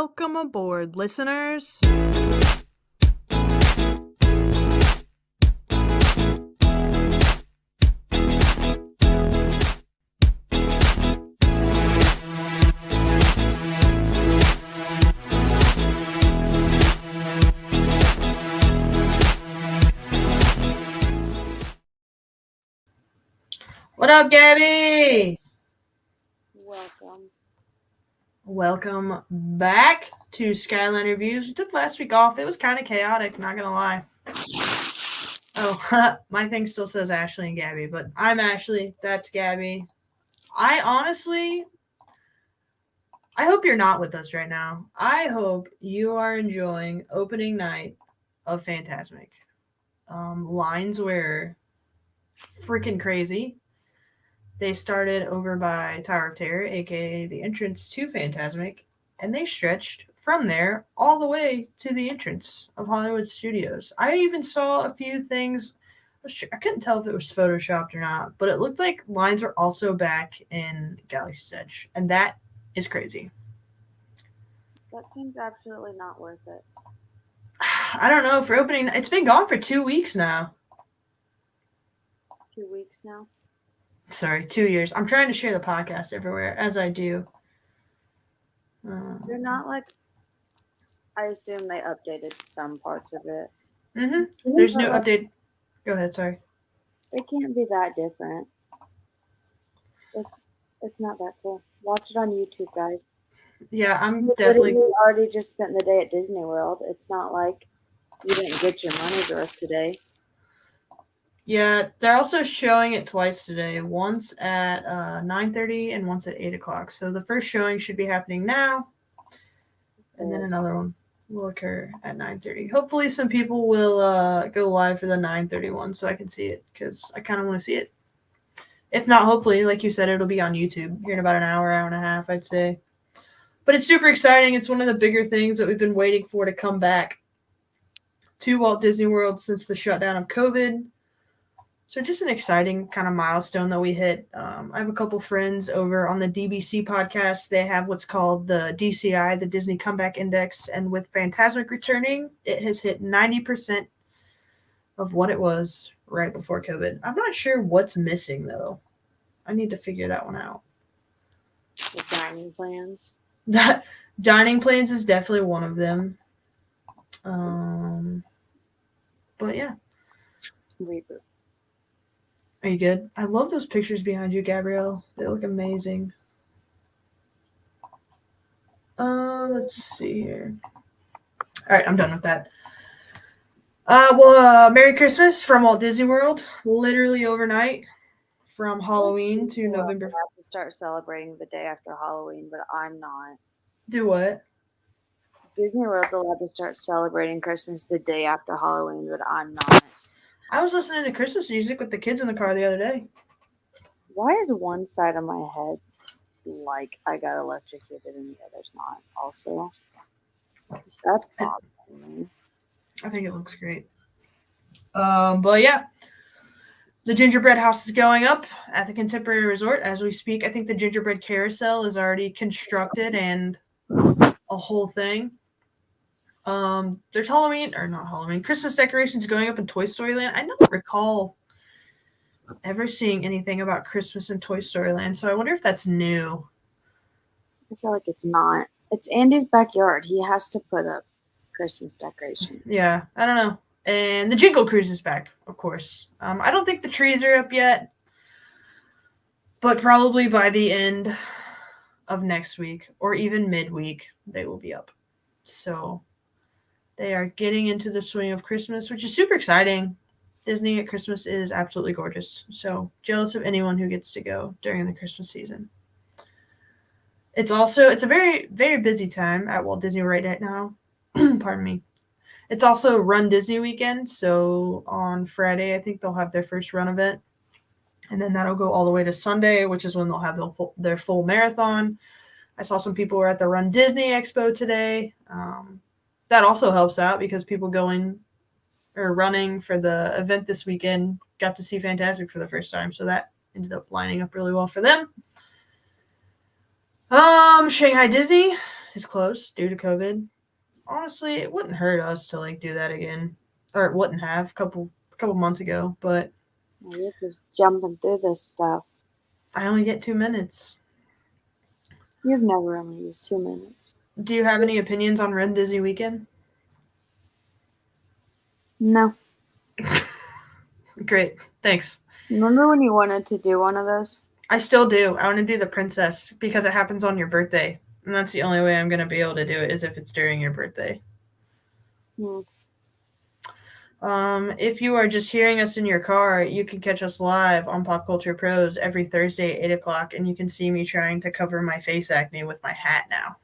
Welcome aboard, listeners. What up, Gabbie? Welcome back to Skyliner Views. We took last week off. It was kind of chaotic, not gonna lie. Oh, my thing still says Ashley and Gabbie, but I'm Ashley. That's Gabbie. I hope you're not with us right now. I hope you are enjoying opening night of Phantasmic. Lines were freaking crazy. They started over by Tower of Terror, aka the entrance to Phantasmic, and they stretched from there all the way to the entrance of Hollywood Studios. I even saw a few things. I couldn't tell if it was photoshopped or not, but it looked like lines were also back in Galaxy's Edge, and that is crazy. That seems absolutely not worth it. I don't know, for opening, it's been gone for 2 weeks now. 2 weeks now? Sorry, 2 years. I'm trying to share the podcast everywhere, as I do. They're not like, I assume they updated some parts of it. Mm-hmm. There's no update. Go ahead, sorry. It can't be that different. It's not that cool. Watch it on YouTube, guys. Yeah, I'm You definitely already just spent the day at Disney World. It's not like you didn't get your money's worth today. Yeah, they're also showing it twice today. Once at 9:30 and once at 8 o'clock. So the first showing should be happening now, and then another one will occur at 9:30. Hopefully, some people will go live for the 9:30 one so I can see it because I kind of want to see it. If not, hopefully, like you said, it'll be on YouTube here in about an hour and a half, I'd say. But it's super exciting. It's one of the bigger things that we've been waiting for to come back to Walt Disney World since the shutdown of COVID. So just an exciting kind of milestone that we hit. I have a couple friends over on the DBC podcast. They have what's called the DCI, the Disney Comeback Index. And with Phantasmic returning, it has hit 90% of what it was right before COVID. I'm not sure what's missing, though. I need to figure that one out. The dining plans. That dining plans is definitely one of them. But yeah. Reboot. Are you good? I love those pictures behind you, Gabrielle. They look amazing. Let's see here. All right, I'm done with that. Merry Christmas from Walt Disney World. Literally overnight, from Halloween to November. I have to start celebrating the day after Halloween, but I'm not. Do what? Disney World's allowed to start celebrating Christmas the day after Halloween, but I'm not. I was listening to Christmas music with the kids in the car the other day. Why is one side of my head like I got electrocuted and the other's not? Also, that's bothering me. I think it looks great. But yeah, the gingerbread house is going up at the Contemporary Resort as we speak. I think the gingerbread carousel is already constructed and a whole thing. There's Christmas decorations going up in Toy Story Land. I don't recall ever seeing anything about Christmas in Toy Story Land, so I wonder if that's new. I feel like it's not. It's Andy's backyard. He has to put up Christmas decorations. Yeah, I don't know. And the Jingle Cruise is back, of course. I don't think the trees are up yet, but probably by the end of next week or even midweek, they will be up. So they are getting into the swing of Christmas, which is super exciting. Disney at Christmas is absolutely gorgeous. So jealous of anyone who gets to go during the Christmas season. It's a very, very busy time at Walt Disney right now. Pardon me. It's also Run Disney weekend. So on Friday, I think they'll have their first run event. And then that'll go all the way to Sunday, which is when they'll have their full marathon. I saw some people were at the Run Disney Expo today. That also helps out because people going or running for the event this weekend got to see Phantasmic for the first time. So that ended up lining up really well for them. Shanghai Disney is closed due to COVID. Honestly, it wouldn't hurt us to like do that again, or it wouldn't have a couple months ago. But You're just jumping through this stuff. I only get 2 minutes. You've never only used 2 minutes. Do you have any opinions on Red Disney Weekend? No. Great, thanks. Remember when you wanted to do one of those? I still do. I want to do the princess because it happens on your birthday, and that's the only way I'm gonna be able to do it is if it's during your birthday. If you are just hearing us in your car, you can catch us live on Pop Culture Pros every Thursday at 8 o'clock, and you can see me trying to cover my face acne with my hat now.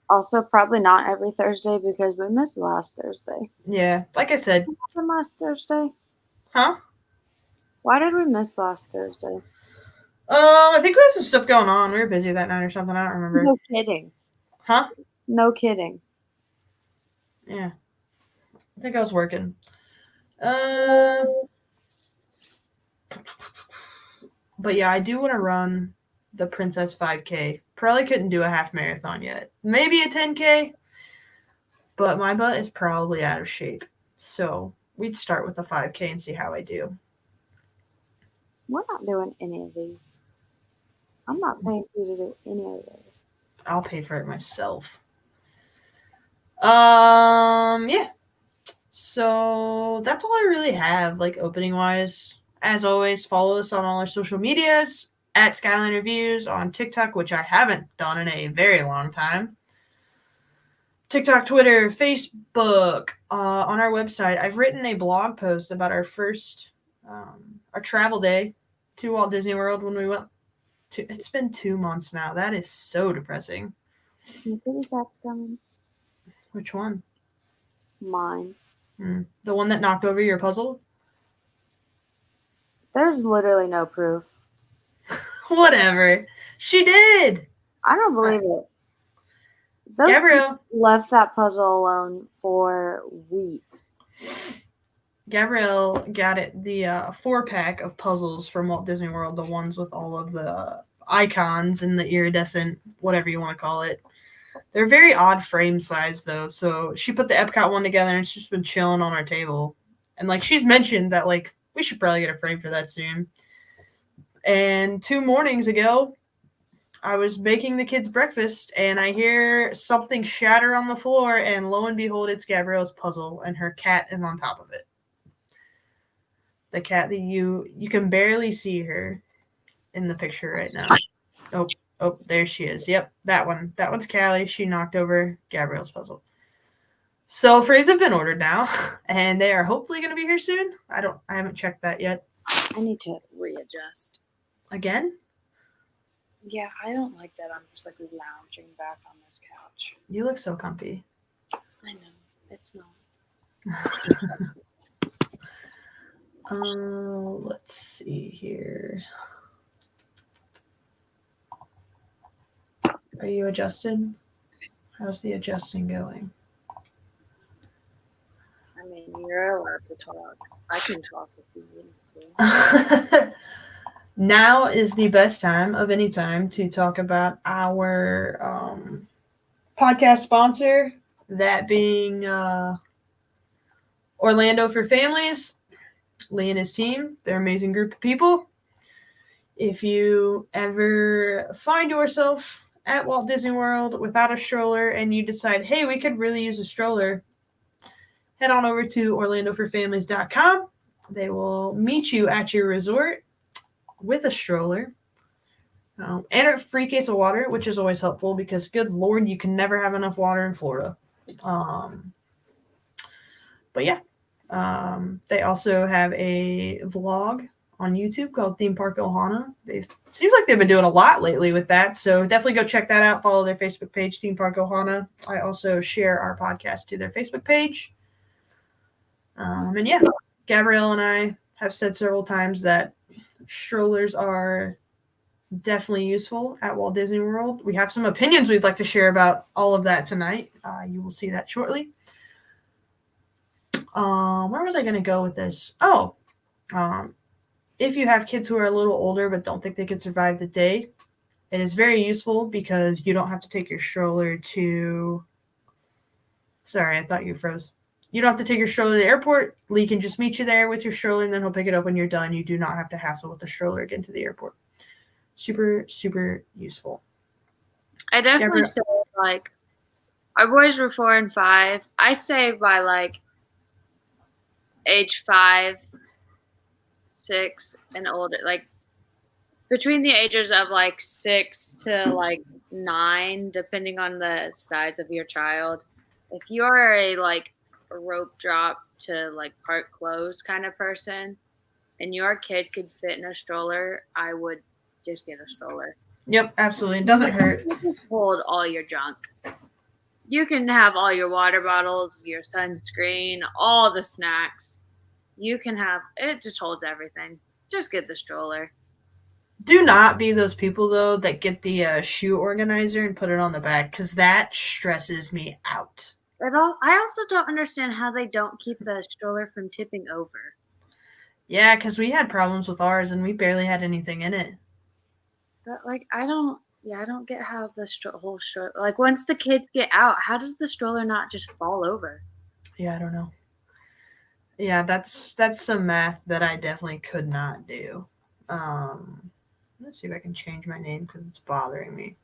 Also, probably not every Thursday because we missed last Thursday. Yeah, like I said. What happened last Thursday? Huh? Why did we miss last Thursday? I think we had some stuff going on. We were busy that night or something. I don't remember. No kidding. Huh? No kidding. Yeah. I think I was working. But yeah, I do want to run the Princess 5K. Probably couldn't do a half marathon yet. Maybe a 10K. But my butt is probably out of shape. So we'd start with a 5K and see how I do. We're not doing any of these. I'm not paying for you to do any of those. I'll pay for it myself. Yeah. So that's all I really have, like opening wise. As always, follow us on all our social medias at Skyliner Views on TikTok, which I haven't done in a very long time. TikTok, Twitter, Facebook, on our website. I've written a blog post about our first, our travel day to Walt Disney World when we went to. It's been 2 months now. That is so depressing. Your kitty cat's coming. Which one? Mine. The one that knocked over your puzzle? There's literally no proof. Whatever. She did. I don't believe it. Those Gabrielle left that puzzle alone for weeks. Gabrielle got it the 4-pack of puzzles from Walt Disney World, the ones with all of the icons and the iridescent, whatever you want to call it. They're very odd frame size though, so she put the Epcot one together and it's just been chilling on our table. And like she's mentioned that like we should probably get a frame for that soon. And 2 mornings ago, I was making the kids breakfast and I hear something shatter on the floor, and lo and behold, it's Gabrielle's puzzle and her cat is on top of it. The cat that you can barely see her in the picture right now. Oh, there she is. Yep, that one. That one's Callie. She knocked over Gabrielle's puzzle. So frames have been ordered now, and they are hopefully going to be here soon. I haven't checked that yet. I need to readjust. Again? Yeah, I don't like that. I'm just like lounging back on this couch. You look so comfy. I know. It's not. Let's see here. Are you adjusted? How's the adjusting going? I mean, you're allowed to talk. I can talk if you need to. Now is the best time of any time to talk about our podcast sponsor, that being Orlando for Families. Lee and his team, they're an amazing group of people. If you ever find yourself at Walt Disney World without a stroller and you decide, hey, we could really use a stroller, head on over to orlandoforfamilies.com. They will meet you at your resort with a stroller and a free case of water, which is always helpful because, good Lord, you can never have enough water in Florida. But yeah, they also have a vlog on YouTube called Theme Park Ohana. Seems like they've been doing a lot lately with that, so definitely go check that out. Follow their Facebook page, Theme Park Ohana. I also share our podcast to their Facebook page. And yeah, Gabrielle and I have said several times that strollers are definitely useful at Walt Disney World. We have some opinions we'd like to share about all of that tonight. You will see that shortly. Where was I going to go with this? If you have kids who are a little older but don't think they could survive the day, It is very useful because you don't have to take your stroller to. Sorry, I thought you froze. You don't have to take your stroller to the airport. Lee can just meet you there with your stroller, and then he'll pick it up when you're done. You do not have to hassle with the stroller again to the airport. Super, super useful. I definitely say, like, our boys were 4 and 5. I say by, like, age 5, 6, and older, like, between the ages of, like, 6 to, like, 9, depending on the size of your child. If you're a, like, a rope drop to, like, park clothes kind of person, and your kid could fit in a stroller, I would just get a stroller. Yep, absolutely. It doesn't hurt. You can hold all your junk. You can have all your water bottles, your sunscreen, all the snacks. You can have it. Just holds everything. Just get the stroller. Do not be those people though that get the shoe organizer and put it on the back, because that stresses me out. I also don't understand how they don't keep the stroller from tipping over. Yeah, because we had problems with ours and we barely had anything in it. But like, I don't get how the whole stroller. Like, once the kids get out, how does the stroller not just fall over? Yeah, I don't know. Yeah, that's some math that I definitely could not do. Let's see if I can change my name because it's bothering me.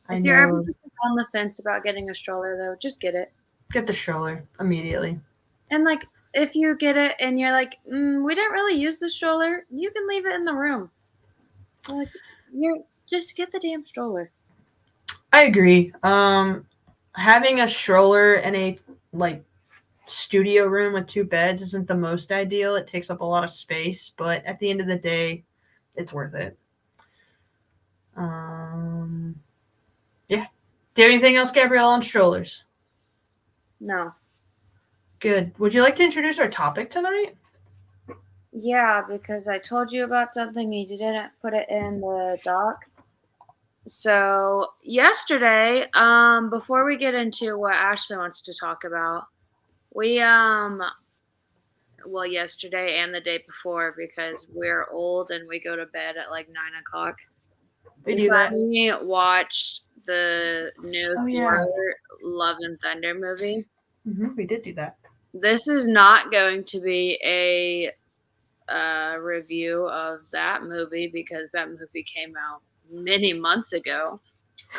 If you're ever just on the fence about getting a stroller, though, just get it. Get the stroller immediately. And like, if you get it and you're like, we didn't really use the stroller, you can leave it in the room. Like, just get the damn stroller. I agree. Having a stroller in a like studio room with 2 beds isn't the most ideal. It takes up a lot of space, but at the end of the day, it's worth it. Yeah. Do you have anything else, Gabrielle, on strollers? No. Good. Would you like to introduce our topic tonight? Yeah, because I told you about something, you didn't put it in the doc. So yesterday, before we get into what Ashley wants to talk about, we well, yesterday and the day before, because we're old and we go to bed at like 9 o'clock. We do that. We watched the new Thor Love and Thunder movie. We did do that. This is not going to be a review of that movie because that movie came out many months ago.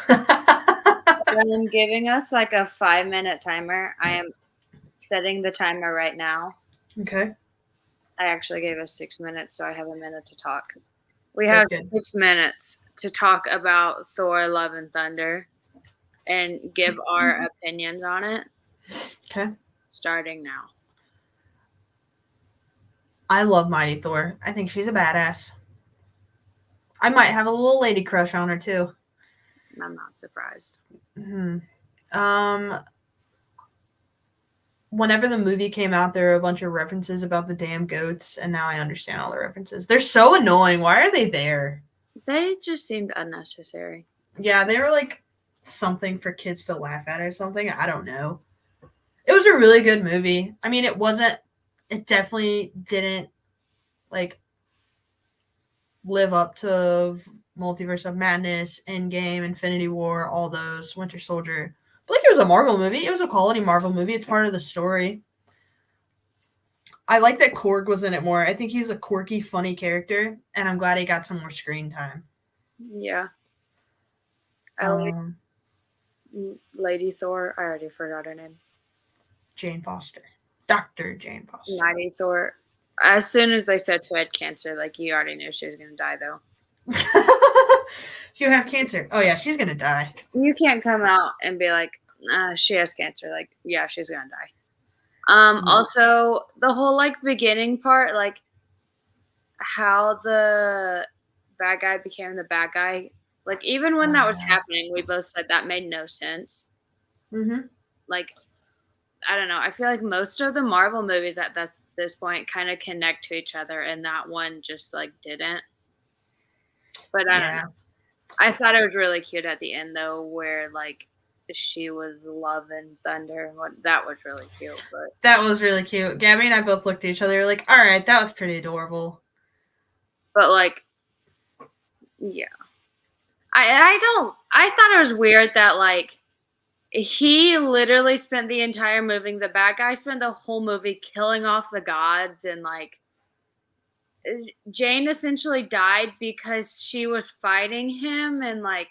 I'm giving us like a 5-minute timer. I am setting the timer right now. Okay. I actually gave us 6 minutes, so I have a minute to talk. We have 6 minutes to talk about Thor Love and Thunder and give our opinions on it. Okay. Starting now. I love Mighty Thor. I think she's a badass. I might have a little lady crush on her too. I'm not surprised. Whenever the movie came out, there were a bunch of references about the damn goats, and now I understand all the references. They're so annoying. Why are they there? They just seemed unnecessary. Yeah, they were like something for kids to laugh at or something. I don't know. It was a really good movie. I mean, it definitely didn't like live up to Multiverse of Madness, Endgame, Infinity War, all those, Winter Soldier. But like, it was a Marvel movie. It was a quality Marvel movie. It's part of the story. I like that Korg was in it more. I think he's a quirky, funny character, and I'm glad he got some more screen time. Yeah. I like Lady Thor. I already forgot her name. Jane Foster. Dr. Jane Foster. Mighty Thor. As soon as they said she had cancer, like, you already knew she was going to die, though. You have cancer. Oh, yeah, she's going to die. You can't come out and be like, she has cancer. Like, yeah, she's going to die. Also, the whole, like, beginning part, like, how the bad guy became the bad guy. Like, even when that was happening, we both said that made no sense. Like, I don't know. I feel like most of the Marvel movies at this point kind of connect to each other, and that one just, like, didn't. But I don't know. I thought it was really cute at the end, though, where, like, she was Love and Thunder. That was really cute. But that was really cute. Gabbie and I both looked at each other like, all right, that was pretty adorable. But, like, yeah. I thought it was weird that like he literally spent the entire movie, the bad guy spent the whole movie killing off the gods, and like Jane essentially died because she was fighting him, and like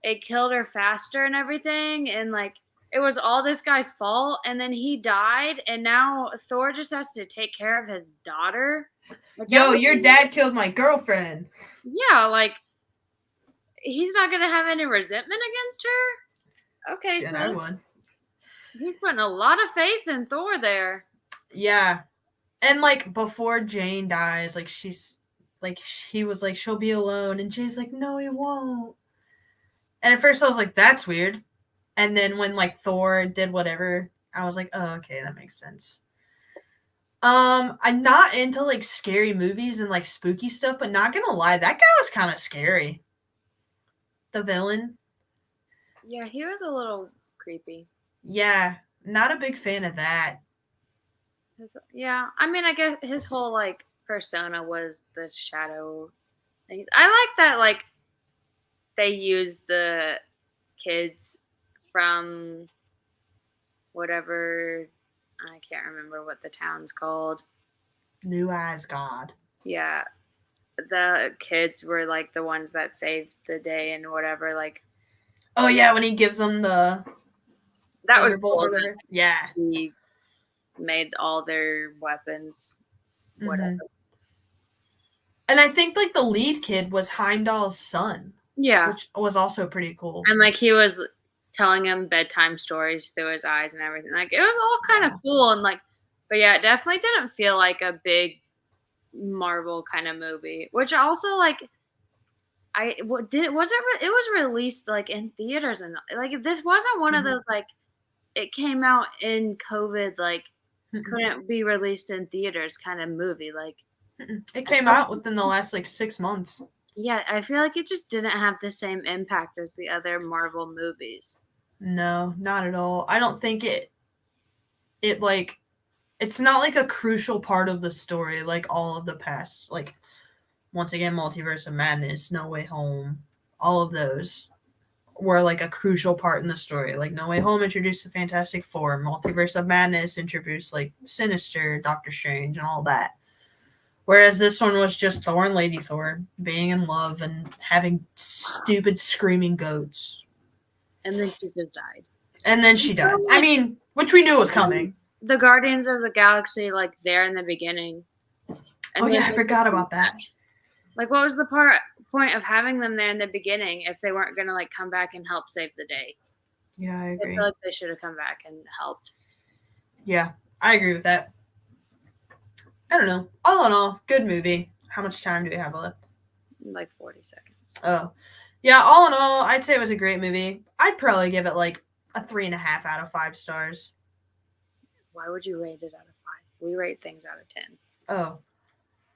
it killed her faster and everything, and like it was all this guy's fault, and then he died, and now Thor just has to take care of his daughter. Like, Yo, your dad killed my girlfriend. Yeah, like he's not gonna have any resentment against her. Okay, Shit, so I would. he's putting a lot of faith in Thor there. Yeah. And like before Jane dies, like she's like he was like she'll be alone, and Jane's like no, he won't. And at first I was like that's weird, and then when like Thor did whatever, I was like oh okay, that makes sense. I'm not into like scary movies and like spooky stuff, but not gonna lie, that guy was kind of scary. The villain. Yeah, he was a little creepy. Yeah, not a big fan of that. Yeah, I mean, I guess his whole like persona was the shadow. I like that like they used the kids from whatever, I can't remember what the town's called. New Asgard. Yeah, the kids were like the ones that saved the day and whatever. Like, oh yeah, when he gives them the that was cool. Yeah, he made all their weapons. Whatever. Mm-hmm. And I think like the lead kid was Heimdall's son. Yeah, which was also pretty cool. And like he was telling him bedtime stories through his eyes and everything. Like it was all kind of cool and like, but yeah, it definitely didn't feel like a big Marvel kind of movie. Which also like, it was released like in theaters and like this wasn't one of those like it came out in COVID like couldn't be released in theaters kind of movie. Like it came out within the last like 6 months. Yeah, I feel like it just didn't have the same impact as the other Marvel movies. No, not at all. I don't think it like it's not like a crucial part of the story like all of the past, like once again Multiverse of Madness, No Way Home, all of those were like a crucial part in the story. Like No Way Home introduced the Fantastic Four, Multiverse of Madness introduced like Sinister, Doctor Strange, and all that. Whereas this one was just Thor and Lady Thor being in love and having stupid screaming goats. And then she just died. And then she died. I mean, which we knew was coming. The Guardians of the Galaxy, like, there in the beginning. Oh, yeah, I forgot about that. Like, what was the point of having them there in the beginning if they weren't going to, like, come back and help save the day? Yeah, I agree. I feel like they should have come back and helped. Yeah, I agree with that. I don't know. All in all, good movie. How much time do we have left? Like 40 seconds. Oh. Yeah, all in all, I'd say it was a great movie. I'd probably give it like a 3.5 out of 5 stars. Why would you rate it out of 5? We rate things out of 10. Oh.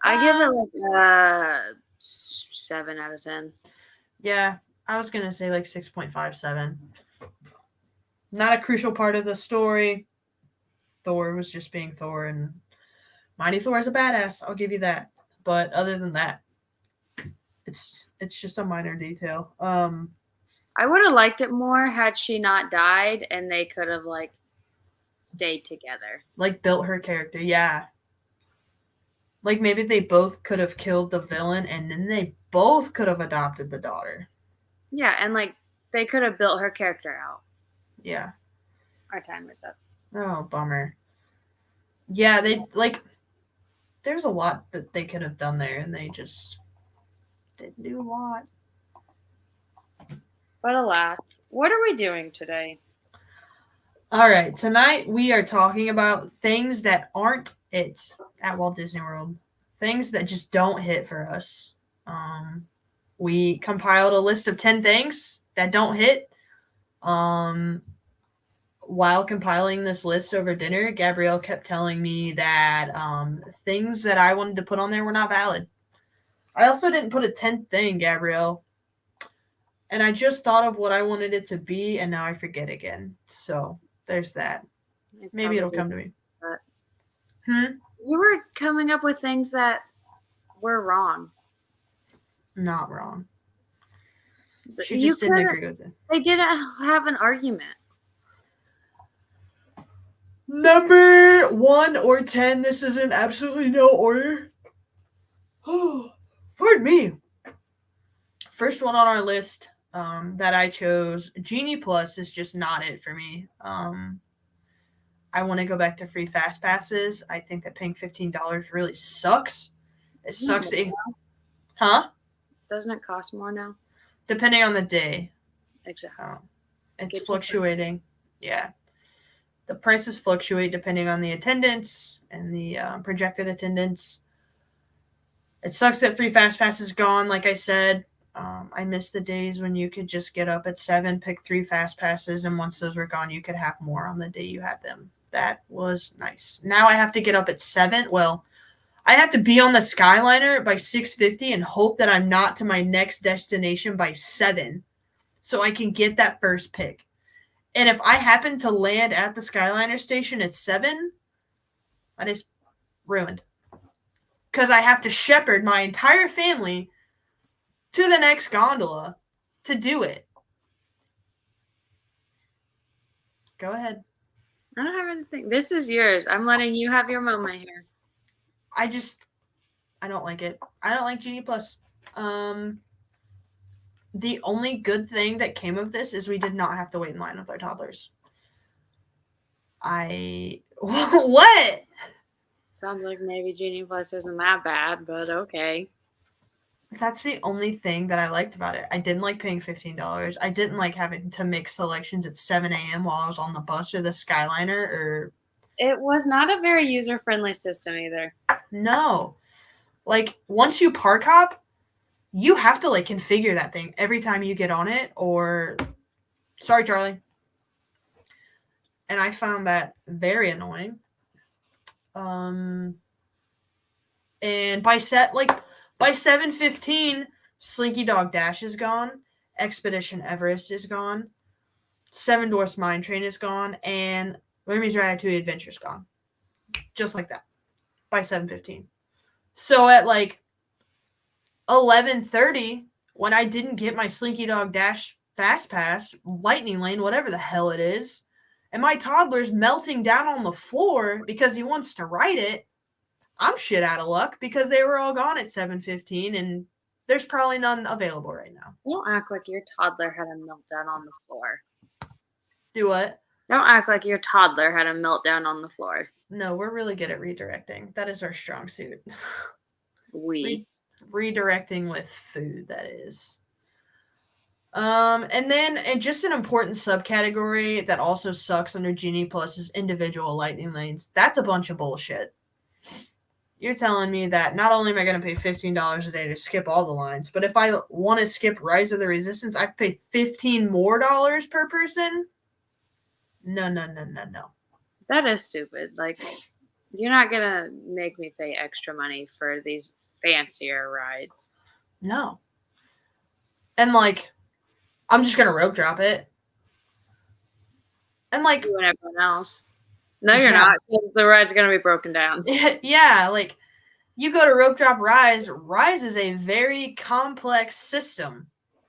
I give it like a 7 out of 10. Yeah, I was going to say like 6.57. Not a crucial part of the story. Thor was just being Thor, and Mighty Thor is a badass. I'll give you that. But other than that, it's just a minor detail. I would have liked it more had she not died and they could have like stayed together. Like built her character, yeah. Like maybe they both could have killed the villain and then they both could have adopted the daughter. Yeah, and like they could have built her character out. Yeah. Our timer's up. Oh, bummer. Yeah, they like there's a lot that they could have done there and they just didn't do a lot. But alas, what are we doing today? All right, tonight we are talking about things that aren't it at Walt Disney World. Things that just don't hit for us. We compiled a list of 10 things that don't hit. While compiling this list over dinner, Gabrielle kept telling me that things that I wanted to put on there were not valid. I also didn't put a 10th thing, Gabrielle. And I just thought of what I wanted it to be, and now I forget again. So there's that. Maybe it'll come to me. You were coming up with things that were wrong. Not wrong. She You just didn't could've- agree with it. They didn't have an argument. Number 1 or 10. This is in absolutely no order. Oh, pardon me. First one on our list that I chose, Genie Plus is just not it for me. I want to go back to free fast passes. I think that paying $15 really sucks. It sucks. Huh? Doesn't it cost more now? Depending on the day. Exactly. It's fluctuating. Yeah. The prices fluctuate depending on the attendance and the projected attendance. It sucks that free fast pass is gone, like I said. I miss the days when you could just get up at 7, pick 3 fast passes, and once those were gone, you could have more on the day you had them. That was nice. Now I have to get up at 7. Well, I have to be on the Skyliner by 6:50 and hope that I'm not to my next destination by 7 so I can get that first pick. And if I happen to land at the Skyliner station at 7, that is ruined. Because I have to shepherd my entire family to the next gondola to do it. Go ahead. I don't have anything. This is yours. I'm letting you have your moment here. I don't like it. I don't like Genie Plus. The only good thing that came of this is we did not have to wait in line with our toddlers. What? Sounds like maybe Genie Plus isn't that bad, but okay. That's the only thing that I liked about it. I didn't like paying $15. I didn't like having to make selections at 7 a.m. while I was on the bus or the Skyliner or... It was not a very user-friendly system either. No. Like, once you park hop, you have to, like, configure that thing every time you get on it or... Sorry, Charlie. And I found that very annoying. And by 7:15, Slinky Dog Dash is gone, Expedition Everest is gone, Seven Dwarfs Mine Train is gone, and Remy's Ratatouille Adventure is gone. Just like that. By 7:15. So at like 11:30, when I didn't get my Slinky Dog Dash Fast Pass, Lightning Lane, whatever the hell it is, and my toddler's melting down on the floor because he wants to ride it, I'm shit out of luck because they were all gone at 7:15 and there's probably none available right now. Don't act like your toddler had a meltdown on the floor. Do what? Don't act like your toddler had a meltdown on the floor. No, we're really good at redirecting. That is our strong suit. Redirecting with food, that is. And just an important subcategory that also sucks under Genie Plus is individual lightning lanes. That's a bunch of bullshit. You're telling me that not only am I going to pay $15 a day to skip all the lines, but if I want to skip Rise of the Resistance, I pay $15 more per person? No. That is stupid. Like, you're not going to make me pay extra money for these fancier rides. No. And, like, I'm just going to rope drop it. And, like... You and everyone else. No, you're not. The ride's going to be broken down. Yeah, like, you go to Rope Drop Rise. Rise is a very complex system.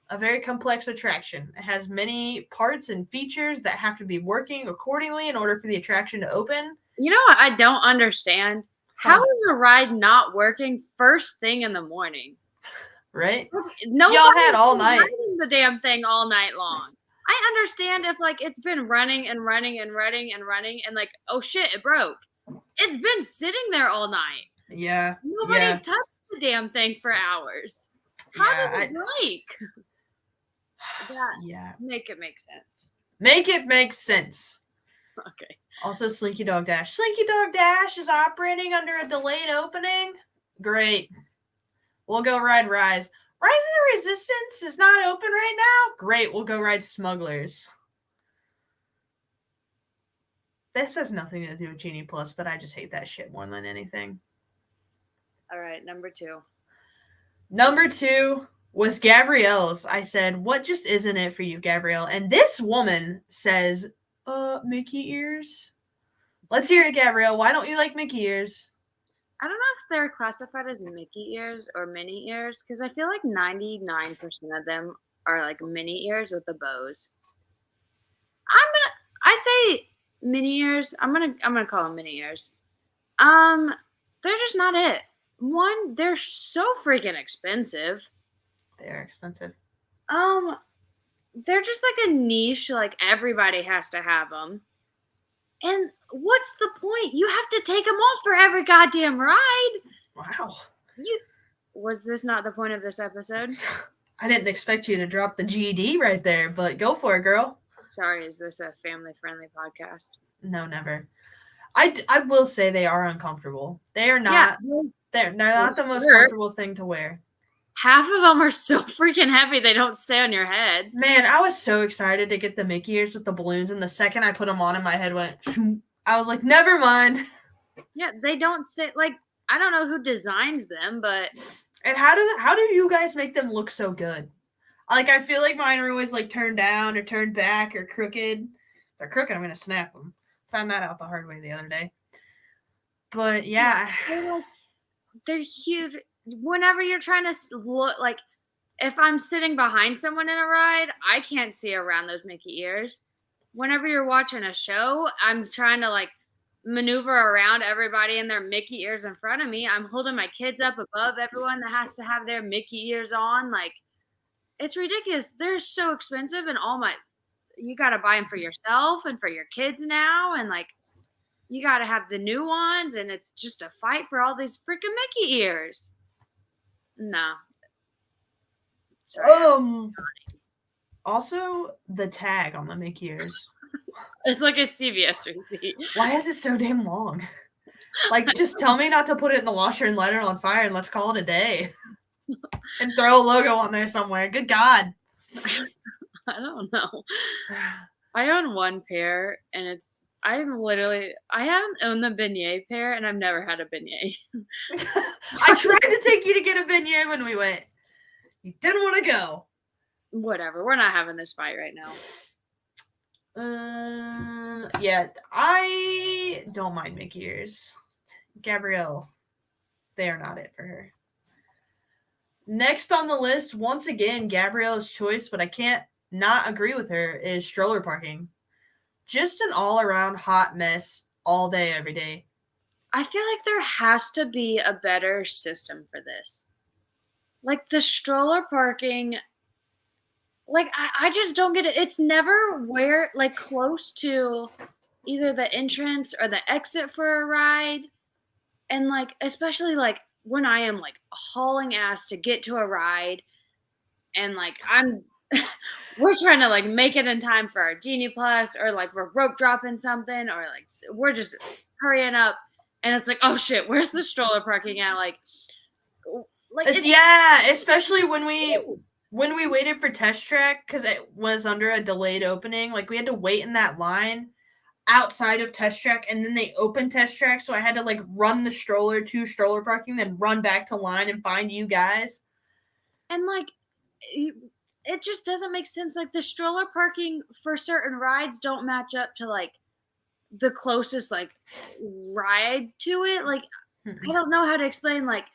A very complex attraction. It has many parts and features that have to be working accordingly in order for the attraction to open. You know what I don't understand? How is a ride not working first thing in the morning? Right? Nobody Y'all had all night. riding the damn thing all night long. I understand if, like, it's been running and like, oh shit, it broke. It's been sitting there all night. Yeah. Nobody's touched the damn thing for hours. How does it break? Make it make sense. Make it make sense. Okay. Also, Slinky Dog Dash. Slinky Dog Dash is operating under a delayed opening. Great. We'll go ride Rise. Rise of the Resistance is not open right now. Great. We'll go ride Smugglers. This has nothing to do with Genie Plus, but I just hate that shit more than anything. All right, number 2. Number 2 was Gabrielle's. I said, what just isn't it for you, Gabrielle? And this woman says, Mickey ears. Let's hear it, Gabrielle. Why don't you like Mickey ears? I don't know if they're classified as Mickey ears or Minnie ears, because I feel like 99% of them are like mini ears with the bows. I say mini ears. I'm gonna call them mini ears. They're just not it. One, they're so freaking expensive. They are expensive. They're just like a niche. Like everybody has to have them. And what's the point? You have to take them off for every goddamn ride. Wow. Was this not the point of this episode? I didn't expect you to drop the GD right there, but go for it, girl. Sorry, is this a family-friendly podcast? No, never. I will say they are uncomfortable. They are not. Yeah, they're not the most comfortable thing to wear. Half of them are so freaking heavy they don't stay on your head. Man, I was so excited to get the Mickey ears with the balloons, and the second I put them on and my head went, I was like, never mind. Yeah, they don't stay. Like, I don't know who designs them, but... And how do you guys make them look so good? Like, I feel like mine are always, like, turned down or turned back or crooked. If they're crooked, I'm going to snap them. Found that out the hard way the other day. But, yeah. They're huge. Whenever you're trying to look, like, if I'm sitting behind someone in a ride, I can't see around those Mickey ears. Whenever you're watching a show, I'm trying to, like, maneuver around everybody in their Mickey ears in front of me. I'm holding my kids up above everyone that has to have their Mickey ears on. Like, it's ridiculous. They're so expensive, and you got to buy them for yourself and for your kids now. And, like, you got to have the new ones, and it's just a fight for all these freaking Mickey ears. No. Sorry. Also, the tag on the Mickey ears. It's like a CVS receipt. Why is it so damn long? Like, just tell me not to put it in the washer and light it on fire, and let's call it a day. And throw a logo on there somewhere. Good God. I don't know. I own one pair, and I haven't owned the beignet pair, and I've never had a beignet. I tried to take you to get a beignet when we went. You didn't want to go. Whatever. We're not having this fight right now. Yeah, I don't mind Mickey ears. Gabrielle, they are not it for her. Next on the list, once again, Gabrielle's choice, but I can't not agree with her, is stroller parking. Just an all-around hot mess all day, every day. I feel like there has to be a better system for this. Like, the stroller parking, like, I just don't get it. It's never close to either the entrance or the exit for a ride. And, like, especially, like, when I am, like, hauling ass to get to a ride and, like, we're trying to, like, make it in time for our Genie Plus, or, like, we're rope dropping something, or, like, we're just hurrying up, and it's like, oh, shit, where's the stroller parking at? Like yeah, especially when we waited for Test Track, because it was under a delayed opening. Like, we had to wait in that line outside of Test Track, and then they opened Test Track, so I had to, like, run the stroller to stroller parking, then run back to line and find you guys. And, like, it just doesn't make sense. Like, the stroller parking for certain rides don't match up to, like, the closest, like, ride to it. Like, I don't know how to explain. Like,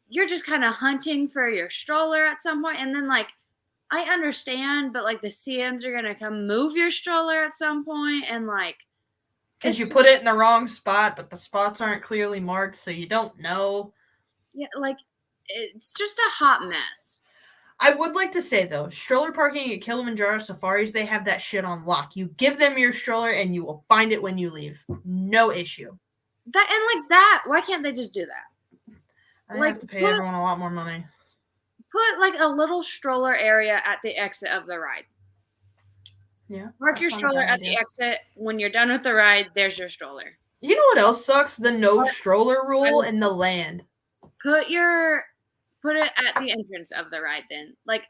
you're just kind of hunting for your stroller at some point, and then, like, I understand, but, like, the CMs are gonna come move your stroller at some point, and, like, because you put it in the wrong spot, but the spots aren't clearly marked, so you don't know. Yeah, like, it's just a hot mess. I would like to say, though, stroller parking at Kilimanjaro Safaris, they have that shit on lock. You give them your stroller, and you will find it when you leave. No issue. Why can't they just do that? I have to pay everyone a lot more money. Put, like, a little stroller area at the exit of the ride. Yeah. Park your stroller at the exit. When you're done with the ride, there's your stroller. You know what else sucks? The no stroller rule in the land. Put it at the entrance of the ride then. Like,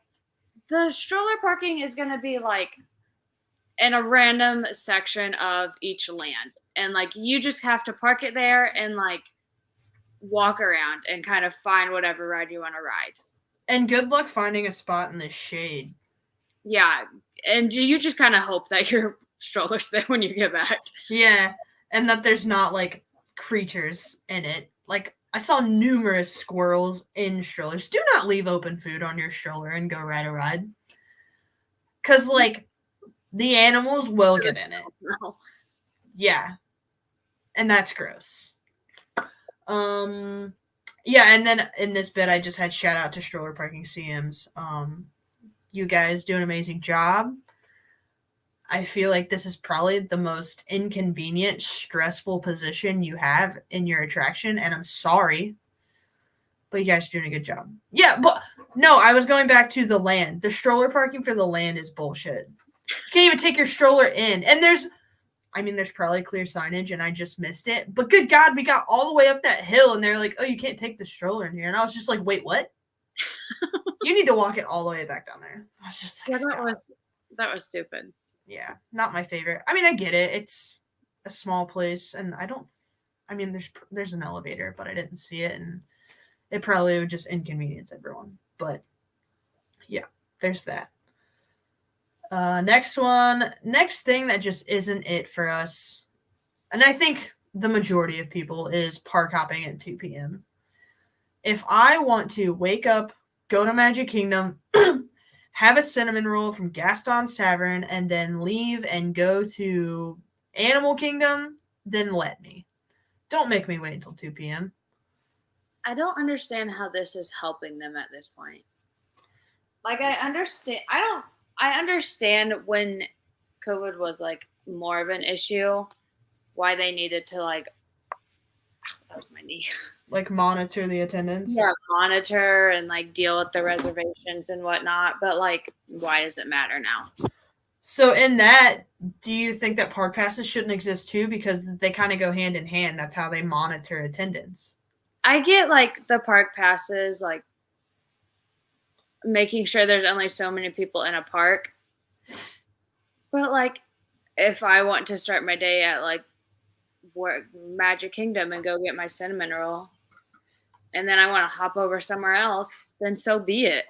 the stroller parking is going to be, like, in a random section of each land. And, like, you just have to park it there and, like, walk around and kind of find whatever ride you want to ride. And good luck finding a spot in the shade. Yeah, and you just kind of hope that your stroller's there when you get back. Yeah, and that there's not, like, creatures in it. Like, I saw numerous squirrels in strollers. Do not leave open food on your stroller and go ride a ride. Because, like, the animals will get in it. No. Yeah. And that's gross. Yeah, and then in this bit, I just had shout out to stroller parking CMs. You guys do an amazing job. I feel like this is probably the most inconvenient, stressful position you have in your attraction, and I'm sorry, but you guys are doing a good job. Yeah, but no, I was going back to the land. The stroller parking for the land is bullshit. You can't even take your stroller in, and there's probably clear signage, and I just missed it. But good God, we got all the way up that hill, and they're like, "Oh, you can't take the stroller in here," and I was just like, "Wait, what?" You need to walk it all the way back down there. I was just like, yeah, that was stupid. Yeah, not my favorite. I mean, I get it. It's a small place, and there's an elevator, but I didn't see it, and it probably would just inconvenience everyone. But yeah, there's that. Next thing that just isn't it for us, and I think the majority of people, is park hopping at 2 p.m. If I want to wake up, go to Magic Kingdom, have a cinnamon roll from Gaston's Tavern, and then leave and go to Animal Kingdom, then let me. Don't make me wait until 2 p.m. I don't understand how this is helping them at this point. Like, I understand when COVID was, like, more of an issue, why they needed to, like, that was my knee. Like, monitor the attendance? Yeah, monitor and, like, deal with the reservations and whatnot. But, like, why does it matter now? So in that, do you think that park passes shouldn't exist too? Because they kind of go hand in hand. That's how they monitor attendance. I get, like, the park passes, like, making sure there's only so many people in a park. But, like, if I want to start my day at, like, Magic Kingdom and go get my cinnamon roll, and then I want to hop over somewhere else, then so be it.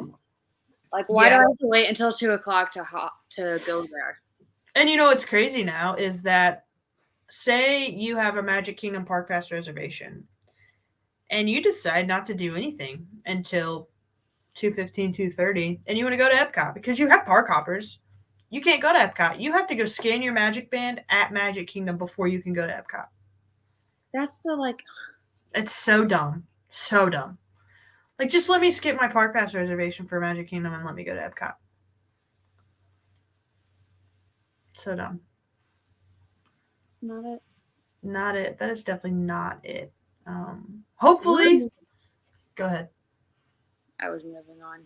Like, why do I have to wait until 2:00 to go there? And you know what's crazy now is that, say you have a Magic Kingdom Park Pass reservation, and you decide not to do anything until 2:15, 2:30, and you want to go to Epcot because you have park hoppers. You can't go to Epcot. You have to go scan your Magic Band at Magic Kingdom before you can go to Epcot. That's It's so dumb. So dumb. Like, just let me skip my park pass reservation for Magic Kingdom and let me go to Epcot. So dumb. not it. Not it. That is definitely not it. Hopefully, go ahead. I was moving on.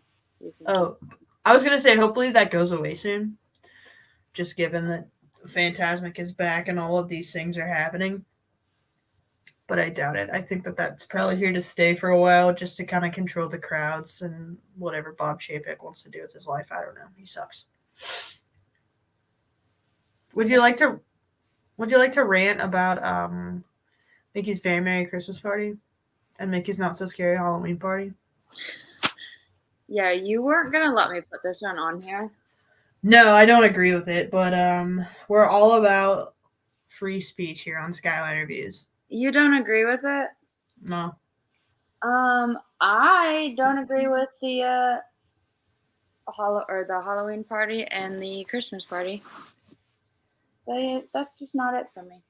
I was going to say, hopefully that goes away soon. Just given that Fantasmic is back and all of these things are happening. But I doubt it. I think that that's probably here to stay for a while, just to kind of control the crowds and whatever Bob Chapek wants to do with his life. I don't know. He sucks. Would you like to rant about Mickey's Very Merry Christmas Party and Mickey's Not So Scary Halloween Party? Yeah, you weren't gonna let me put this one on here. No, I don't agree with it, but we're all about free speech here on Skyliner Views. You don't agree with it? No. I don't agree with the Halloween party and the Christmas party. That's just not it for me.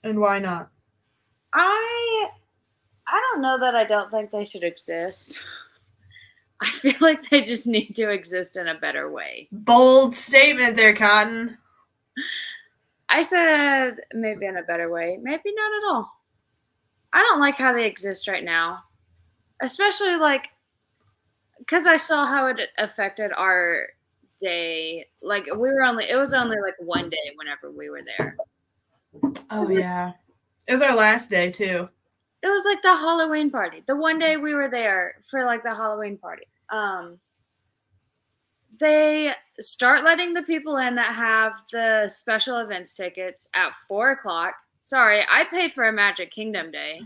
And why not? I don't know that I don't think they should exist. I feel like they just need to exist in a better way. Bold statement there, Cotton. I said maybe in a better way. Maybe not at all. I don't like how they exist right now. Especially, like, because I saw how it affected our day. Like, it was only like one day whenever we were there. Oh, yeah. It was our last day, too. It was like the Halloween party. The one day we were there for, like, the Halloween party. They start letting the people in that have the special events tickets at 4:00. Sorry, I paid for a Magic Kingdom day.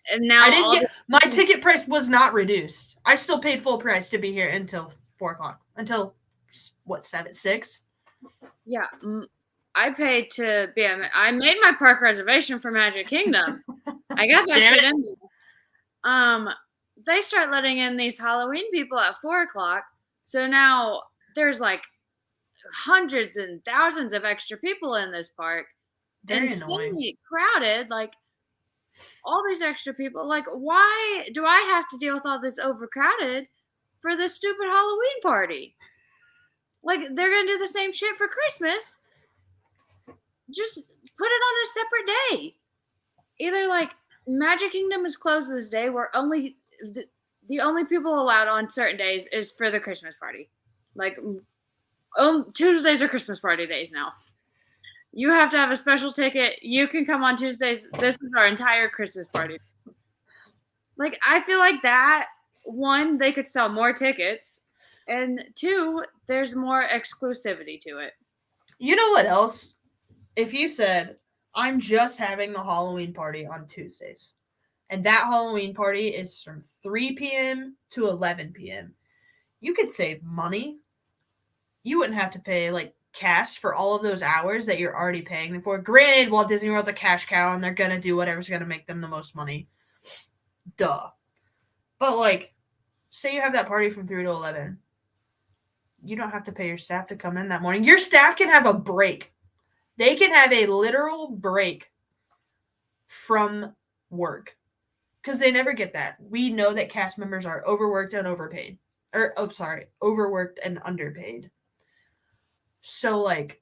And now I didn't get my ticket price was not reduced. I still paid full price to be here until 4:00. Until what, 6? Yeah, I paid to be. I made my park reservation for Magic Kingdom. I got that shit in there. They start letting in these Halloween people at 4:00. So now there's like hundreds and thousands of extra people in this park. Very annoying. Insanely crowded, like all these extra people. Like, why do I have to deal with all this overcrowded for this stupid Halloween party? Like, they're gonna do the same shit for Christmas. Just put it on a separate day. Either like Magic Kingdom is closed this day, where only the only people allowed on certain days is for the Christmas party. Like, Tuesdays are Christmas party days now. You have to have a special ticket. You can come on Tuesdays. This is our entire Christmas party. Like, I feel like that, one, they could sell more tickets, and two, there's more exclusivity to it. You know what else? If you said, I'm just having the Halloween party on Tuesdays, and that Halloween party is from 3 p.m. to 11 p.m., you could save money. You wouldn't have to pay, like, cash for all of those hours that you're already paying them for. Granted, Walt Disney World's a cash cow, and they're going to do whatever's going to make them the most money. Duh. But, like, say you have that party from 3 to 11. You don't have to pay your staff to come in that morning. Your staff can have a break. They can have a literal break from work because they never get that. We know that cast members are overworked and overpaid. Overworked and underpaid. So, like,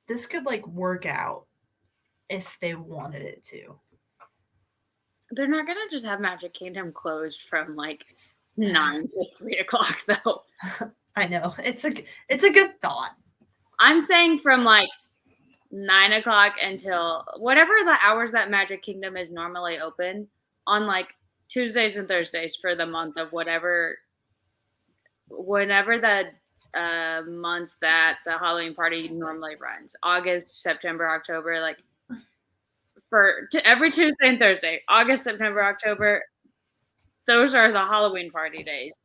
this could, like, work out if they wanted it to. They're not going to just have Magic Kingdom closed from, like, 9 to 3 o'clock, though. I know. It's a good thought. I'm saying from, like, 9 o'clock until whatever the hours that Magic Kingdom is normally open on, like, Tuesdays and Thursdays for the month of whenever the months that the Halloween party normally runs. August, September, October, like, every Tuesday and Thursday. August, September, October, those are the Halloween party days.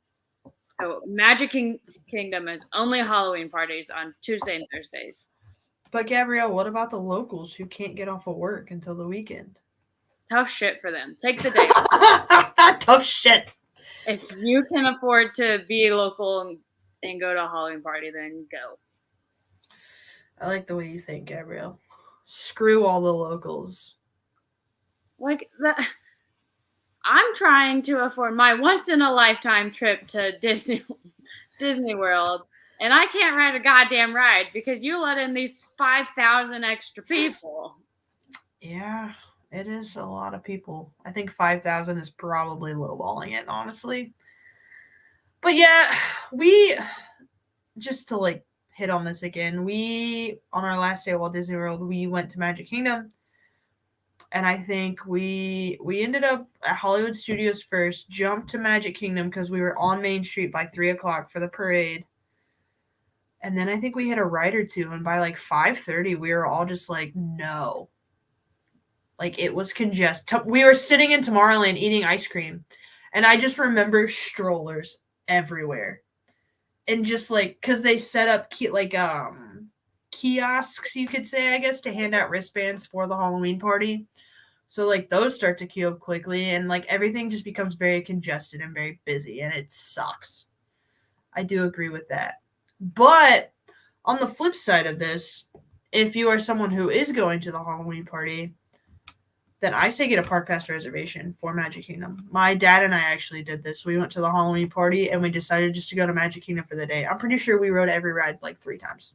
So Magic Kingdom is only Halloween parties on Tuesday and Thursdays. But Gabrielle, what about the locals who can't get off of work until the weekend? Tough shit for them. Take the day off. Tough shit. If you can afford to be local and go to a Halloween party, then go. I like the way you think, Gabrielle. Screw all the locals. Like that. I'm trying to afford my once-in-a-lifetime trip to Disney World, and I can't ride a goddamn ride because you let in these 5,000 extra people. Yeah, it is a lot of people. I think 5,000 is probably lowballing it, honestly. But yeah, just to, like, hit on this again, on our last day at Walt Disney World, we went to Magic Kingdom. And I think we ended up at Hollywood Studios first, jumped to Magic Kingdom because we were on Main Street by 3 o'clock for the parade. And then I think we hit a ride or two, and by like 5:30, we were all just like, no. Like, it was congested. We were sitting in Tomorrowland eating ice cream, and I just remember strollers everywhere. And just, like, because they set up, kiosks, you could say, I guess, to hand out wristbands for the Halloween party. So, like, those start to queue up quickly, and, like, everything just becomes very congested and very busy, and it sucks. I do agree with that. But on the flip side of this, if you are someone who is going to the Halloween party, then I say get a park pass reservation for Magic Kingdom. My dad and I actually did this. We went to the Halloween party, and we decided just to go to Magic Kingdom for the day. I'm pretty sure we rode every ride like 3 times.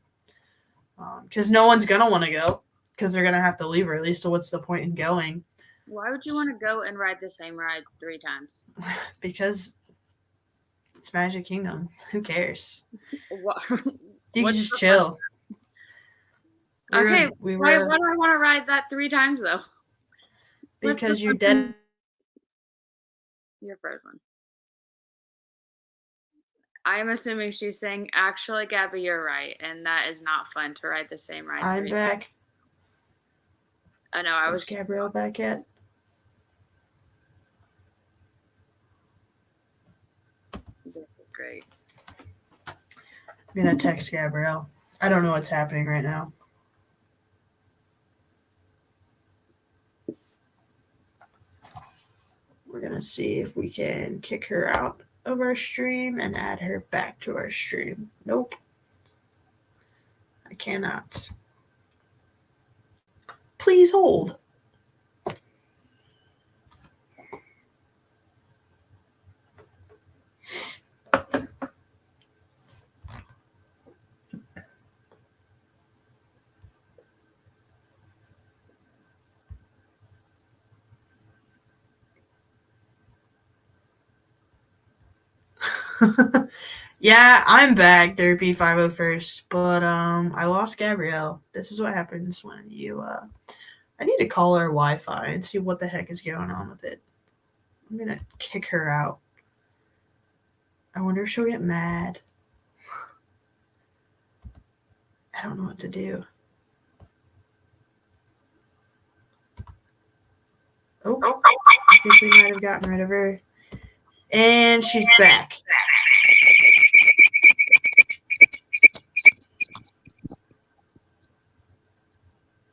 Because no one's going to want to go because they're going to have to leave early, so what's the point in going? Why would you want to go and ride the same ride 3 times? Because it's Magic Kingdom. Who cares? What? You can just chill. Why do I want to ride that 3 times, though? Because you're dead. You're frozen. I'm assuming she's saying, actually, Gabbie, you're right, and that is not fun to ride the same ride. I'm back. I know, I was. Is Gabrielle back yet? This is great. I'm going to text Gabrielle. I don't know what's happening right now. We're going to see if we can kick her out of our stream and add her back to our stream. Nope. I cannot. Please hold. Yeah, I'm back, Derpy 501st, but I lost Gabrielle. This is what happens when you I need to call her Wi-Fi and see what the heck is going on with it. I'm gonna kick her out. I wonder if she'll get mad. I don't know what to do. Oh, I think we might have gotten rid of her. And she's back.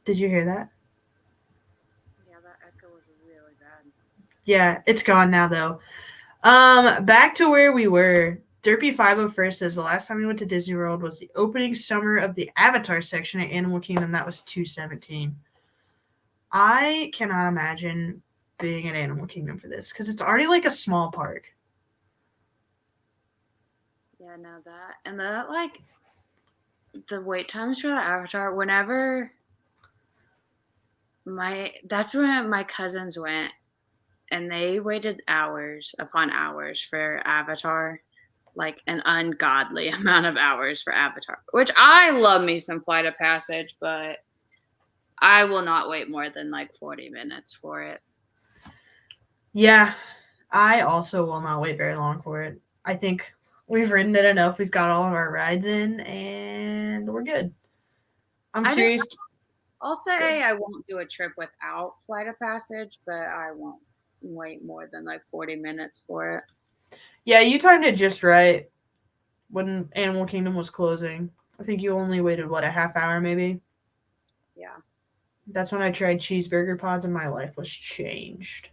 Did you hear that? Yeah, that echo was really bad. Yeah, it's gone now though. Back to where we were. Derpy 501st says the last time we went to Disney World was the opening summer of the Avatar section at Animal Kingdom. That was 2017. I cannot imagine being at Animal Kingdom for this because it's already like a small park. Yeah, no, that and that like the wait times for the Avatar. Whenever that's when my cousins went, and they waited hours upon hours for Avatar, like an ungodly amount of hours for Avatar. Which I love me some Flight of Passage, but I will not wait more than like 40 minutes for it. Yeah, I also will not wait very long for it. I think we've ridden it enough. We've got all of our rides in, and we're good. I'm curious. I'll say I won't do a trip without Flight of Passage, but I won't wait more than like 40 minutes for it. Yeah, you timed it just right when Animal Kingdom was closing. I think you only waited, what, a half hour maybe? Yeah. That's when I tried cheeseburger pods and my life was changed.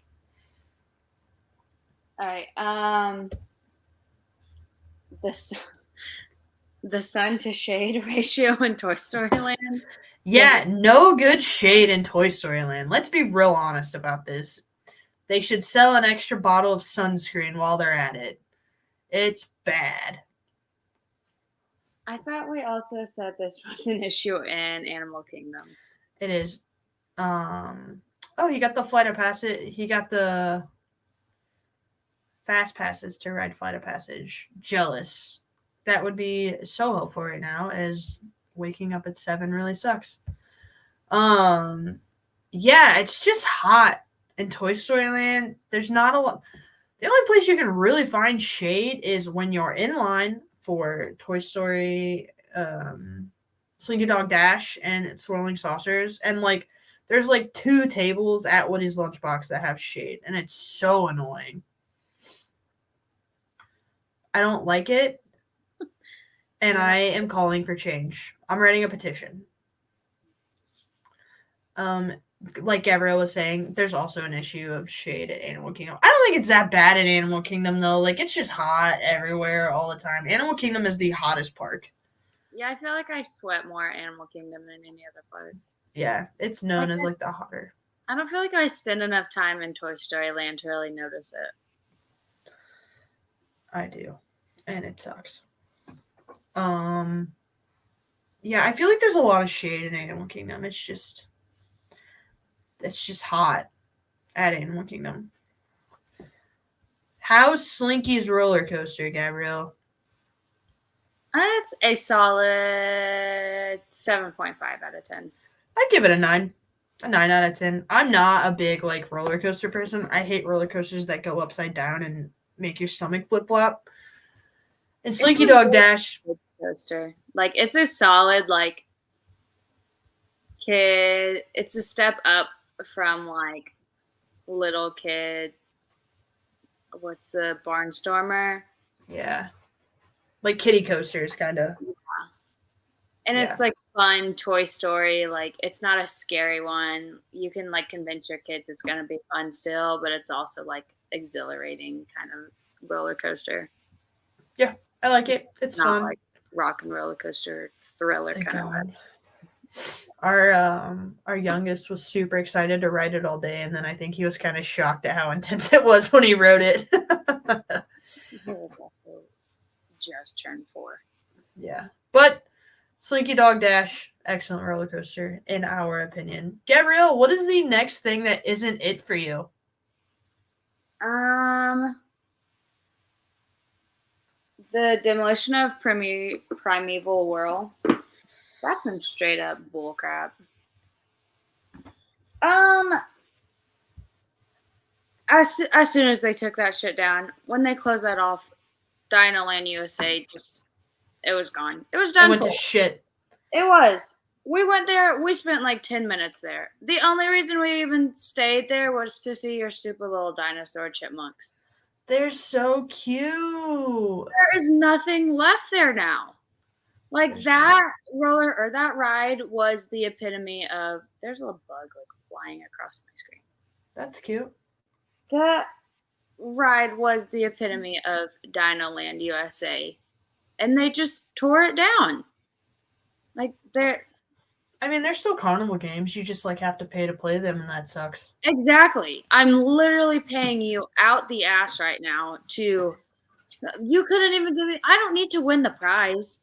All right. The sun to shade ratio in Toy Story Land. Yeah, no good shade in Toy Story Land. Let's be real honest about this. They should sell an extra bottle of sunscreen while they're at it. It's bad. I thought we also said this was an issue in Animal Kingdom. It is. Oh, he got the Flight of Passage. He got the fast passes to ride Flight of Passage. Jealous. That would be so helpful right now, as waking up at 7 really sucks. Yeah, it's just hot in Toy Story Land. There's not a lot. The only place you can really find shade is when you're in line for Toy Story, Slinky Dog Dash, and Swirling Saucers, and like there's like 2 tables at Woody's Lunchbox that have shade, and it's so annoying. I don't like it, and I am calling for change. I'm writing a petition. Like Gabrielle was saying, there's also an issue of shade at Animal Kingdom. I don't think it's that bad at Animal Kingdom though. Like it's just hot everywhere all the time. Animal Kingdom is the hottest park. Yeah, I feel like I sweat more at Animal Kingdom than any other park. Yeah, it's known as like the hotter. I don't feel like I spend enough time in Toy Story Land to really notice it. I do, and it sucks. Yeah, I feel like there's a lot of shade in Animal Kingdom. It's just hot at Animal Kingdom. How's Slinky's roller coaster, Gabrielle? It's a solid 7.5 out of 10. I'd give it a 9. A 9 out of 10. I'm not a big like roller coaster person. I hate roller coasters that go upside down and make your stomach flip flop. And Slinky Dog Dash coaster. Like it's a solid like kid. It's a step up from like little kid. What's the Barnstormer? Yeah. Like kiddie coasters, kind of. Yeah. And it's like fun Toy Story. Like it's not a scary one. You can like convince your kids it's gonna be fun still, but it's also like exhilarating kind of roller coaster. I like it. It's Not fun. like rock and roller coaster thriller Thank kind of God. ride. Our youngest was super excited to ride it all day, and then I think he was kind of shocked at how intense it was when he rode it. He was also just turned 4. Yeah, but Slinky Dog Dash, excellent roller coaster in our opinion. Gabrielle, what is the next thing that isn't it for you? The demolition of Primeval Whirl. That's some straight up bullcrap. As soon as they took that shit down, when they closed that off, Dinoland USA it was gone. It was done. It went to shit. It was. We went there. We spent like 10 minutes there. The only reason we even stayed there was to see your stupid little dinosaur chipmunks. They're so cute. There is nothing left there now. Like There's that roller or that ride was the epitome of. There's a little bug like flying across my screen. That's cute. That ride was the epitome of Dinoland USA, and they just tore it down. Like they're. I mean, they're still carnival games. You just like have to pay to play them, and that sucks. Exactly. I'm literally paying you out the ass right now to. You couldn't even give me. I don't need to win the prize.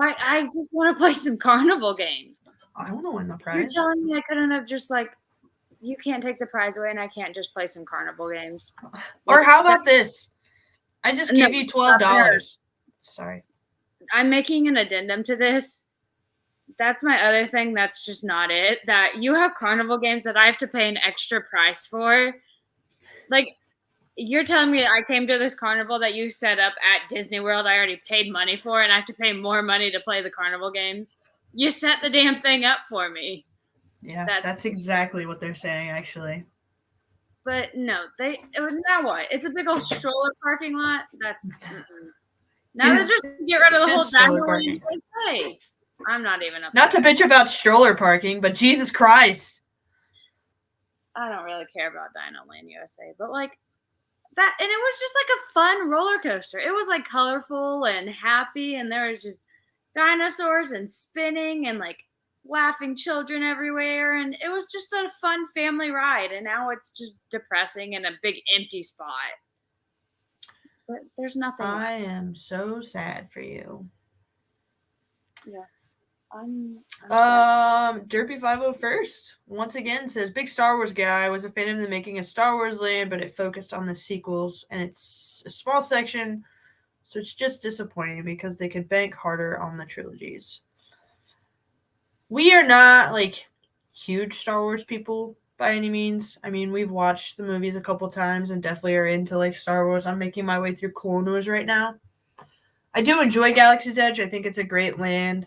I just want to play some carnival games. I want to win the prize. You're telling me I couldn't have just like. You can't take the prize away, and I can't just play some carnival games. Or how about this? I just give you $12. Sorry. I'm making an addendum to this. That's my other thing. That's just not it. That you have carnival games that I have to pay an extra price for. Like, you're telling me I came to this carnival that you set up at Disney World, I already paid money for, and I have to pay more money to play the carnival games? You set the damn thing up for me. Yeah, that's exactly what they're saying, actually. But no, now what? It's a big old stroller parking lot. That's now they're just get rid of the whole Dinoland USA. I'm not even upset. Not to bitch about stroller parking, but Jesus Christ. I don't really care about Dinoland USA, but like that, and it was just like a fun roller coaster. It was like colorful and happy, and there was just dinosaurs and spinning and like laughing children everywhere, and it was just a fun family ride. And now it's just depressing in a big empty spot. But there's nothing. I am so sad for you. Yeah. I'm Derpy 501st once again says big Star Wars guy, was a fan of the making of Star Wars Land, but it focused on the sequels and it's a small section, so it's just disappointing because they could bank harder on the trilogies. We are not like huge Star Wars people by any means. I mean, we've watched the movies a couple times and definitely are into like Star Wars. I'm making my way through Clone Wars right now. I do enjoy Galaxy's Edge. I think it's a great land.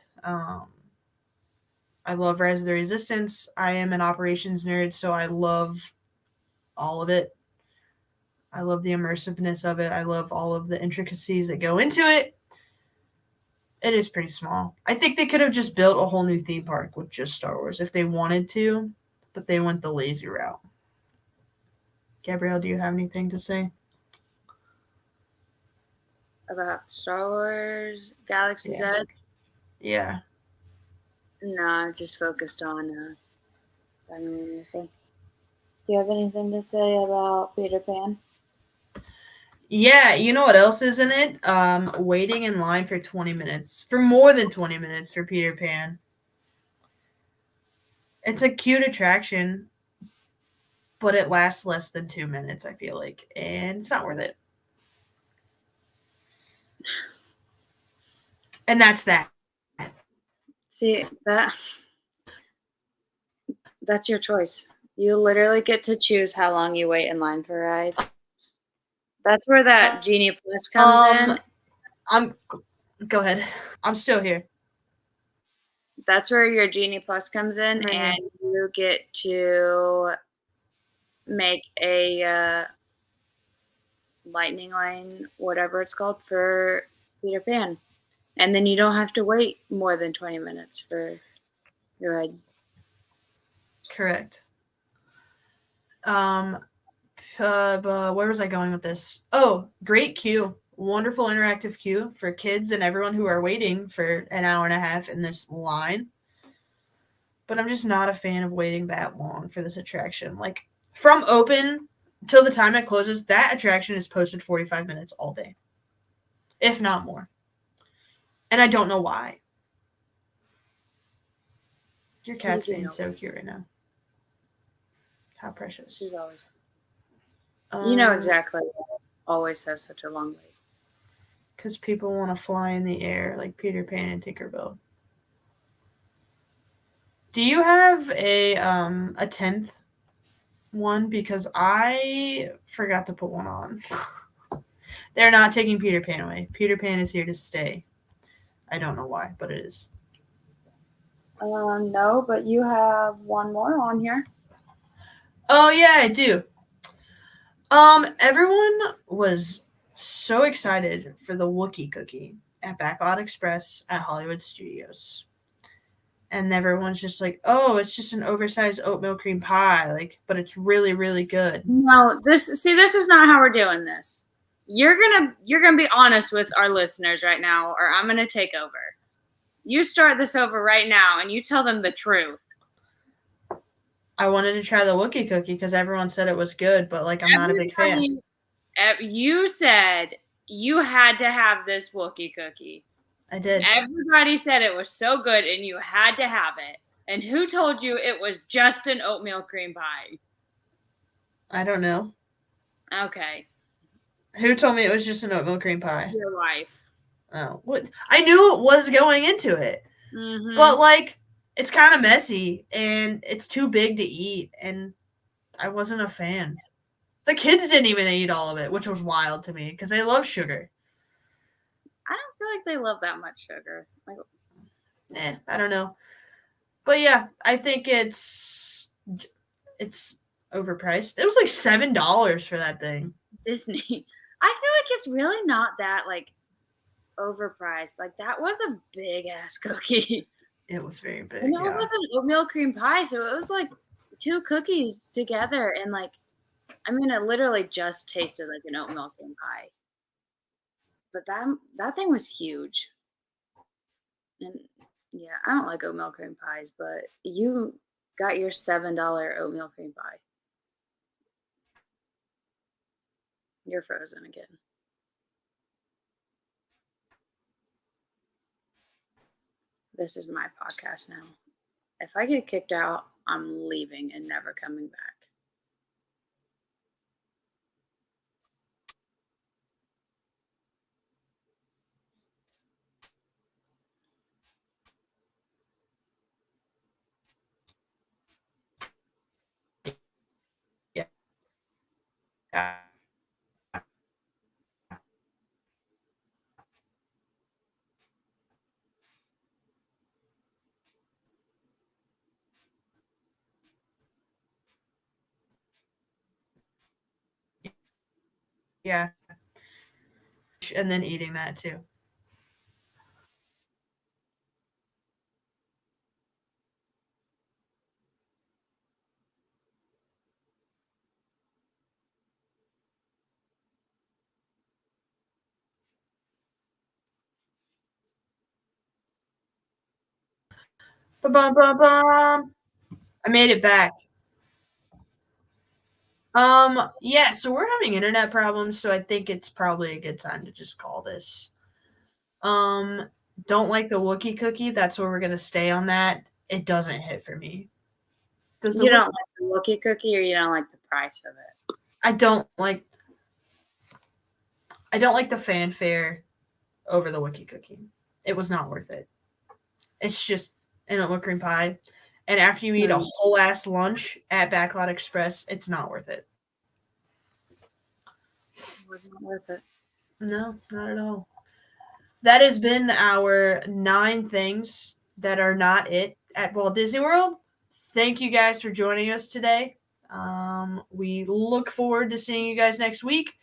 I love Rise of the Resistance. I am an operations nerd, so I love all of it. I love the immersiveness of it. I love all of the intricacies that go into it. It is pretty small. I think they could have just built a whole new theme park with just Star Wars if they wanted to, but they went the lazy route. Gabrielle, do you have anything to say? About Star Wars Galaxy's Edge? Yeah. No, just focused on Dinoland. Do you have anything to say about Peter Pan? Yeah, you know what else is in it? Waiting in line for 20 minutes. For more than 20 minutes for Peter Pan. It's a cute attraction, but it lasts less than 2 minutes, I feel like. And it's not worth it. And that's that. See, that's your choice. You literally get to choose how long you wait in line for a ride. That's where that Genie Plus comes in. Go ahead. I'm still here. That's where your Genie Plus comes in, and you get to make a lightning lane, whatever it's called, for Peter Pan. And then you don't have to wait more than 20 minutes for your ride. Correct. Where was I going with this? Oh, great queue. Wonderful interactive queue for kids and everyone who are waiting for an hour and a half in this line. But I'm just not a fan of waiting that long for this attraction. Like, from open till the time it closes, that attraction is posted 45 minutes all day, if not more. And I don't know why. Your cat's being so cute right now. How precious. She's always. You know exactly. Always has such a long wait. Because people want to fly in the air like Peter Pan and Tinkerbell. Do you have a 10th one? Because I forgot to put one on. They're not taking Peter Pan away. Peter Pan is here to stay. I don't know why, but it is. No, but you have one more on here. Oh yeah, I do. Everyone was so excited for the Wookiee cookie at Backlot Express at Hollywood Studios. And everyone's just like, oh, it's just an oversized oatmeal cream pie, like, but it's really, really good. No, this is not how we're doing this. You're gonna be honest with our listeners right now, or I'm gonna take over. You start this over right now, and you tell them the truth. I wanted to try the Wookiee cookie because everyone said it was good, but like I'm not a big fan. You said you had to have this Wookiee cookie. I did. Everybody said it was so good, and you had to have it. And who told you it was just an oatmeal cream pie? I don't know. Okay. Who told me it was just an oatmeal cream pie? Your wife. Oh, what? I knew it was going into it, but like it's kind of messy and it's too big to eat, and I wasn't a fan. The kids didn't even eat all of it, which was wild to me because they love sugar. I don't feel like they love that much sugar. Like, I don't know. But yeah, I think it's overpriced. It was like $7 for that thing. Disney. I feel like it's really not that like overpriced. Like that was a big ass cookie. It was very big. And it was like an oatmeal cream pie, so it was like 2 cookies together, and like, I mean, it literally just tasted like an oatmeal cream pie. But that thing was huge. And yeah, I don't like oatmeal cream pies, but you got your $7 oatmeal cream pie. You're frozen again. This is my podcast now. If I get kicked out, I'm leaving and never coming back. Yeah. Yeah. And then eating that too. Ba-bum-bum-bum. I made it back. Yeah, so we're having internet problems, so I think it's probably a good time to just call this. Don't like the Wookiee cookie. That's where we're gonna stay on that. It doesn't hit for me. You don't like the Wookiee cookie, or you don't like the price of it? I don't like the fanfare over the Wookiee cookie. It was not worth it. It's just an oatmeal cream pie. And after you eat a whole ass lunch at Backlot Express, it's not worth it. It wasn't worth it. No, not at all. That has been our 9 things that are not it at Walt Disney World. Thank you guys for joining us today. We look forward to seeing you guys next week.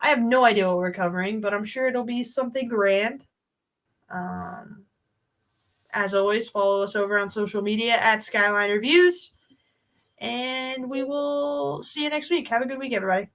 I have no idea what we're covering, but I'm sure it'll be something grand. As always, follow us over on social media at Skyliner Views. And we will see you next week. Have a good week, everybody.